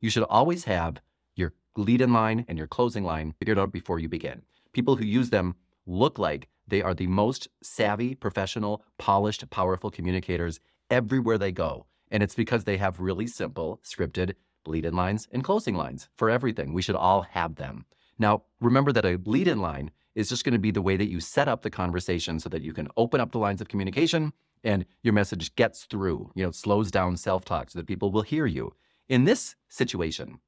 You should always have your lead-in line and your closing line figured out before you begin. People who use them look like they are the most savvy, professional, polished, powerful communicators everywhere they go. And it's because they have really simple, scripted lead-in lines and closing lines for everything. We should all have them. Now, remember that a lead-in line is just going to be the way that you set up the conversation so that you can open up the lines of communication and your message gets through, it slows down self-talk so that people will hear you. In this situation,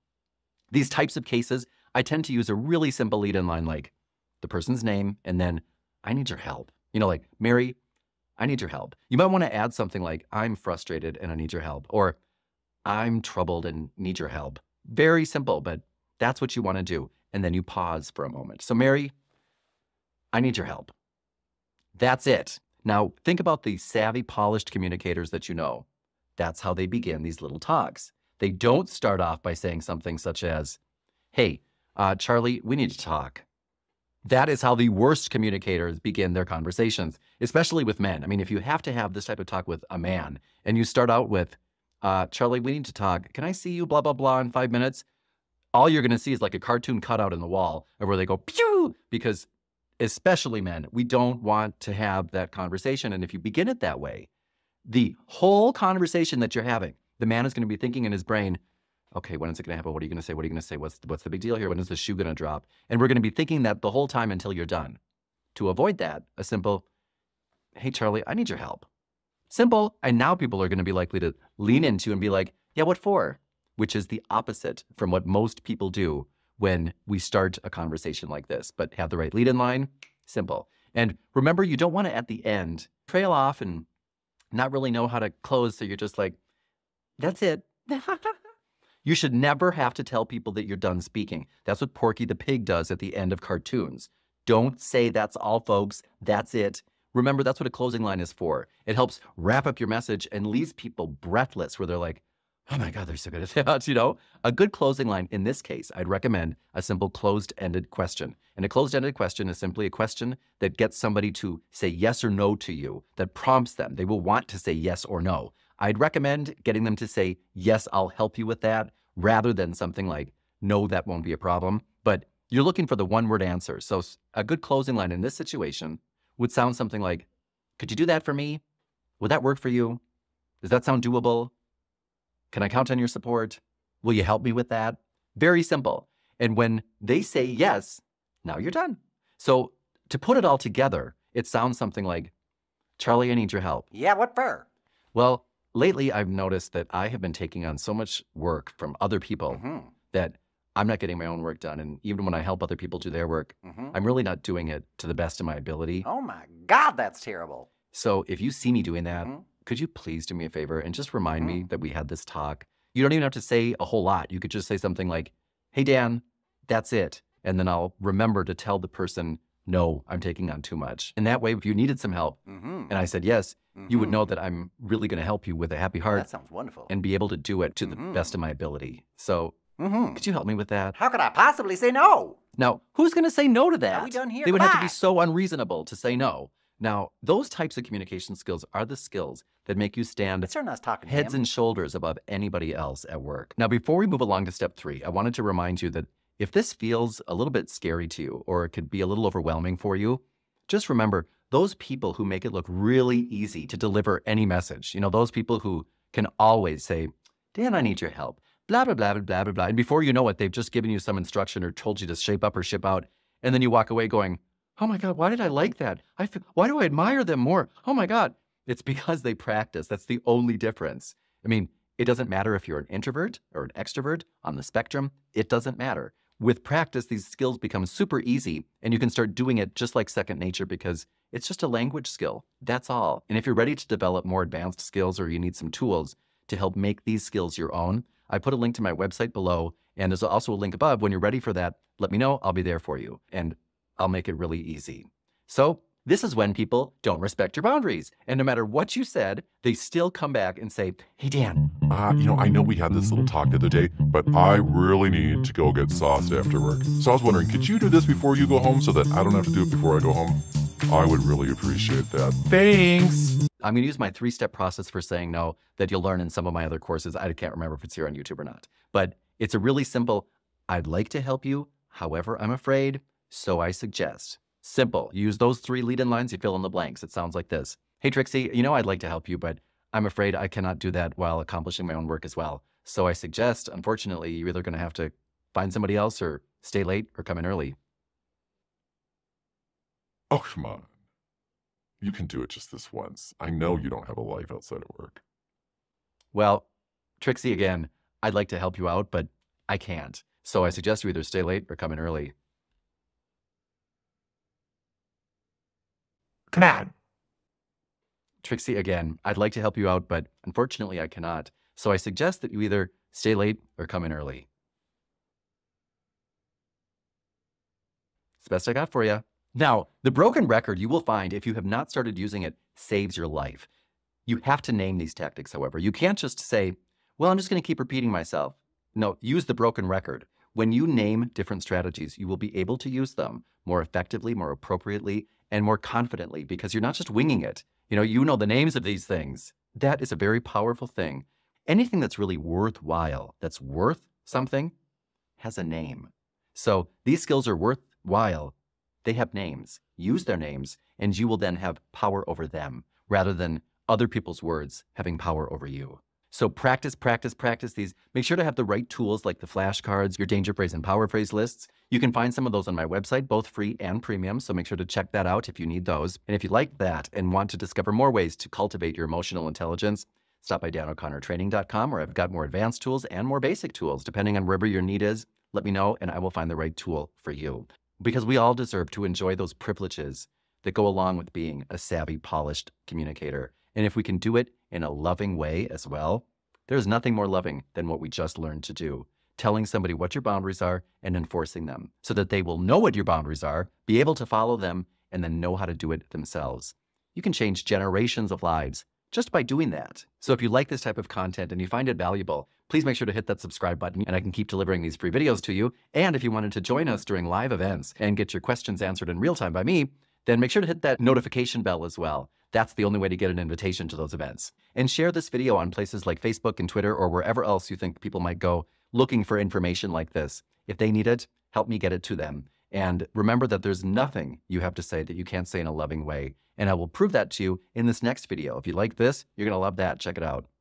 these types of cases, I tend to use a really simple lead-in line like the person's name and then, I need your help. Like, Mary, I need your help. You might want to add something like, I'm frustrated and I need your help, or I'm troubled and need your help. Very simple, but that's what you want to do. And then you pause for a moment. So, Mary, I need your help. That's it. Now, think about the savvy, polished communicators that you know. That's how they begin these little talks. They don't start off by saying something such as, hey, Charlie, we need to talk. That is how the worst communicators begin their conversations, especially with men. I mean, if you have to have this type of talk with a man and you start out with, Charlie, we need to talk. Can I see you, blah, blah, blah, in 5 minutes? All you're going to see is like a cartoon cutout in the wall where they go, pew, because especially men, we don't want to have that conversation. And if you begin it that way, the whole conversation that you're having, the man is going to be thinking in his brain, okay, when is it going to happen? What are you going to say? What are you going to say? What's the big deal here? When is the shoe going to drop? And we're going to be thinking that the whole time until you're done. To avoid that, a simple, hey, Charlie, I need your help. Simple. And now people are going to be likely to lean into and be like, yeah, what for? Which is the opposite from what most people do when we start a conversation like this. But have the right lead-in line, simple. And remember, you don't want to, at the end, trail off and not really know how to close. So you're just like, that's it. You should never have to tell people that you're done speaking. That's what Porky the Pig does at the end of cartoons. Don't say that's all, folks. That's it. Remember, that's what a closing line is for. It helps wrap up your message and leaves people breathless where they're like, oh my God, they're so good at that. A good closing line in this case, I'd recommend a simple closed-ended question. And a closed-ended question is simply a question that gets somebody to say yes or no to you, that prompts them. They will want to say yes or no. I'd recommend getting them to say, yes, I'll help you with that, rather than something like, no, that won't be a problem. But you're looking for the one-word answer. So a good closing line in this situation would sound something like, could you do that for me? Would that work for you? Does that sound doable? Can I count on your support? Will you help me with that? Very simple. And when they say yes, now you're done. So to put it all together, it sounds something like, Charlie, I need your help. Yeah, what for? Well, lately I've noticed that I have been taking on so much work from other people that I'm not getting my own work done. And even when I help other people do their work, I'm really not doing it to the best of my ability. Oh my God, that's terrible. So if you see me doing that, could you please do me a favor and just remind me that we had this talk? You don't even have to say a whole lot. You could just say something like, hey, Dan, that's it. And then I'll remember to tell the person, no, I'm taking on too much. And that way, if you needed some help and I said yes, you would know that I'm really going to help you with a happy heart. That sounds wonderful. And be able to do it to the best of my ability. So could you help me with that? How could I possibly say no? Now, who's going to say no to that? Are we done here? They would have to be so unreasonable to say no. Now, those types of communication skills are the skills that make you stand heads and shoulders above anybody else at work. Now, before we move along to step 3, I wanted to remind you that if this feels a little bit scary to you or it could be a little overwhelming for you, just remember those people who make it look really easy to deliver any message, those people who can always say, Dan, I need your help, blah, blah, blah, blah, blah, blah. And before you know it, they've just given you some instruction or told you to shape up or ship out. And then you walk away going, oh my God, why did I like that? Why do I admire them more? Oh my God. It's because they practice. That's the only difference. I mean, it doesn't matter if you're an introvert or an extrovert on the spectrum. It doesn't matter. With practice, these skills become super easy and you can start doing it just like second nature because it's just a language skill. That's all. And if you're ready to develop more advanced skills or you need some tools to help make these skills your own, I put a link to my website below and there's also a link above. When you're ready for that, let me know. I'll be there for you and I'll make it really easy. So this is when people don't respect your boundaries. And no matter what you said, they still come back and say, hey, Dan. I know we had this little talk the other day, but I really need to go get sauced after work. So I was wondering, could you do this before you go home so that I don't have to do it before I go home? I would really appreciate that. Thanks. I'm going to use my 3-step process for saying no that you'll learn in some of my other courses. I can't remember if it's here on YouTube or not. But It's a really simple, I'd like to help you, however, I'm afraid, so I suggest. Simple. You use those 3 lead-in lines, you fill in the blanks. It sounds like this. Hey, Trixie, I'd like to help you, but I'm afraid I cannot do that while accomplishing my own work as well. So I suggest, unfortunately, you're either going to have to find somebody else or stay late or come in early. Oh, come on. You can do it just this once. I know you don't have a life outside of work. Well, Trixie, again, I'd like to help you out, but I can't. So I suggest you either stay late or come in early. Come on. Trixie, again, I'd like to help you out, but unfortunately I cannot. So I suggest that you either stay late or come in early. It's the best I got for you. Now, the broken record, you will find if you have not started using it, saves your life. You have to name these tactics, however. You can't just say, well, I'm just going to keep repeating myself. No, use the broken record. When you name different strategies, you will be able to use them more effectively, more appropriately, and more confidently because you're not just winging it. You know the names of these things. That is a very powerful thing. Anything that's really worthwhile, that's worth something, has a name. So these skills are worthwhile. They have names. Use their names, and you will then have power over them rather than other people's words having power over you. So practice, practice, practice these. Make sure to have the right tools like the flashcards, your danger phrase and power phrase lists. You can find some of those on my website, both free and premium, so make sure to check that out if you need those. And if you like that and want to discover more ways to cultivate your emotional intelligence, stop by DanO'ConnorTraining.com, where I've got more advanced tools and more basic tools. Depending on wherever your need is, let me know and I will find the right tool for you. Because we all deserve to enjoy those privileges that go along with being a savvy, polished communicator. And if we can do it in a loving way as well, there's nothing more loving than what we just learned to do. Telling somebody what your boundaries are and enforcing them so that they will know what your boundaries are, be able to follow them, and then know how to do it themselves. You can change generations of lives just by doing that. So if you like this type of content and you find it valuable, please make sure to hit that subscribe button and I can keep delivering these free videos to you. And if you wanted to join us during live events and get your questions answered in real time by me, then make sure to hit that notification bell as well. That's the only way to get an invitation to those events. And share this video on places like Facebook and Twitter or wherever else you think people might go looking for information like this. If they need it, help me get it to them. And remember that there's nothing you have to say that you can't say in a loving way. And I will prove that to you in this next video. If you like this, you're going to love that. Check it out.